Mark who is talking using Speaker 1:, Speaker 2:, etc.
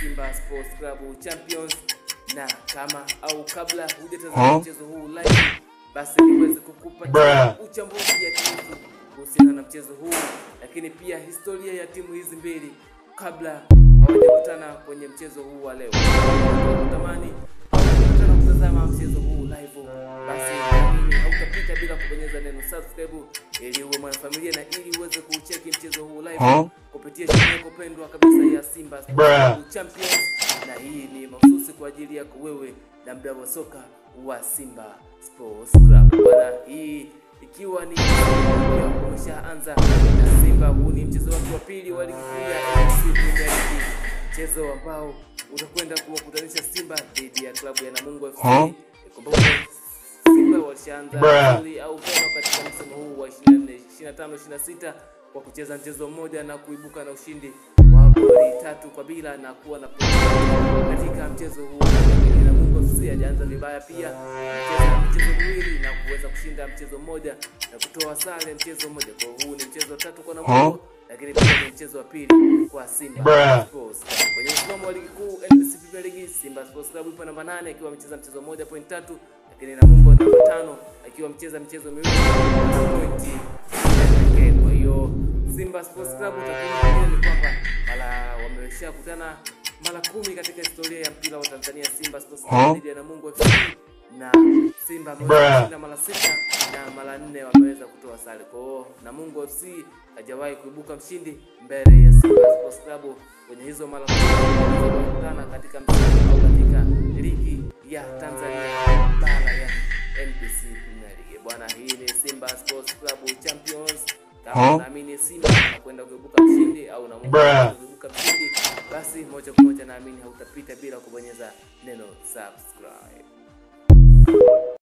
Speaker 1: Simba Sports Club Champions, na kama au kabla hujatazama mchezo huu live, basi niweze kukupa uchambuzi ya timu kuhusiana na mchezo huu, lakini pia historia ya timu hizi mbili kabla hawajakutana kwenye mchezo huu wa leo. Natamani unataka kutazama mchezo huu live, basi hautapita bila kubonyeza neno subscribe ili uwe mwanafamilia na ili uweze kucheki mchezo huu live kupitia channel yako pendwa kabisa ya Simba Sports Champions, na hii ni mahususi kwa ajili yako wewe na mdau wa soka wa Simba Sports Club. Bwana, hii ikiwa ni umeshaanza na Simba, huu ni mchezo wake wa pili wa ligi kuu ya NBC Premier League, mchezo ambao utakwenda kuwakutanisha Simba dhidi ya klabu ya Namungo FC. Kumbuka Simba walishaanza au pema katika msimu huu wa 24-25-26 kwa kucheza mchezo mmoja na kuibuka na ushindi wa goli 3-0 na kuwa na katika mchezo huu. Namungo FC hajaanza vibaya pia, mchezo miwili na kuweza kushinda mchezo mmoja na kutoa sare mchezo mmoja. Kwa huu ni mchezo wa tatu kwa Namungo, lakini pia ni mchezo wa pili kwa Simba Sports. Kwenye msimamo wa ligi kuu NBC Premier League, Simba Sports Club ipo namba 8 akiwa amecheza mchezo mmoja point 3, lakini Namungo namba 5 akiwa amecheza mchezo miwili point 4. Kwa hiyo Simba Sports Club takwimu ni kwamba wameshakutana mara 10 katika historia ya mpira wa Tanzania. Simba Sports Club dhidi ya Namungo FC, na Simba wameshinda mara 6 na mara 4 wameweza kutoa sare. Kwa hiyo Namungo FC hajawahi kuibuka mshindi mbele ya Simba Sports Club kwenye hizo mara 10 wamekutana katika mchezo au katika ligi ya Tanzania bara ya NBC Premier League. Bwana, hii ni Simba Sports Club Champions. Kama naamini Simba anakwenda kuibuka mshindi au Namungo kuibuka mshindi, basi moja kwa moja naamini hautapita bila kubonyeza neno subscribe.